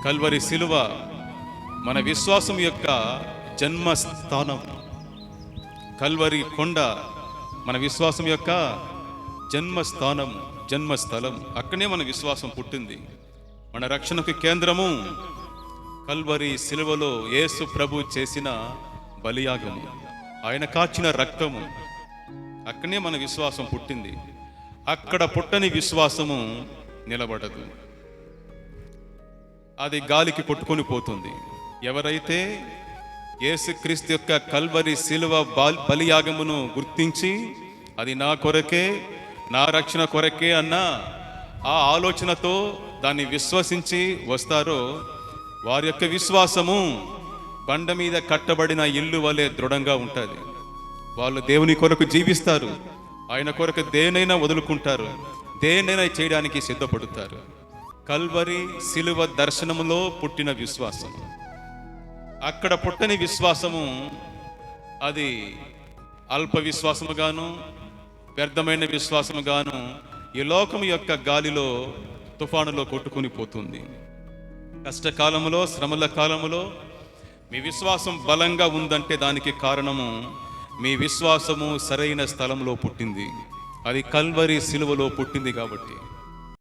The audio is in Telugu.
కల్వరి శిలువ మన విశ్వాసం యొక్క జన్మస్థానం. కల్వరి కొండ మన విశ్వాసం యొక్క జన్మస్థానం, జన్మస్థలం. అక్కడనే మన విశ్వాసం పుట్టింది. మన రక్షణకు కేంద్రము కల్వరి శిలువలో యేసు ప్రభు చేసిన బలియాగము, ఆయన కాచిన రక్తము. అక్కడనే మన విశ్వాసం పుట్టింది. అక్కడ పుట్టని విశ్వాసము నిలబడదు, అది గాలికి కొట్టుకొని పోతుంది. ఎవరైతే యేసుక్రీస్తు యొక్క కల్వరి శిలువ బలియాగమును గుర్తించి అది నా కొరకే, నా రక్షణ కొరకే అన్న ఆ ఆలోచనతో దాన్ని విశ్వసించి వస్తారో వారి యొక్క విశ్వాసము బండ మీద కట్టబడిన ఇల్లు వలె దృఢంగా ఉంటుంది. వాళ్ళు దేవుని కొరకు జీవిస్తారు, ఆయన కొరకు దేనైనా వదులుకుంటారు, దేనైనా చేయడానికి సిద్ధపడతారు. కల్వరి శిలువ దర్శనములో పుట్టిన విశ్వాసం, అక్కడ పుట్టని విశ్వాసము అది అల్ప విశ్వాసముగాను, వ్యర్థమైన విశ్వాసముగాను ఈ లోకము యొక్క గాలిలో, తుఫానులో కొట్టుకుని పోతుంది. కష్టకాలములో, శ్రమల కాలములో మీ విశ్వాసం బలంగా ఉందంటే దానికి కారణము మీ విశ్వాసము సరైన స్థలంలో పుట్టింది. అది కల్వరి శిలువలో పుట్టింది కాబట్టి.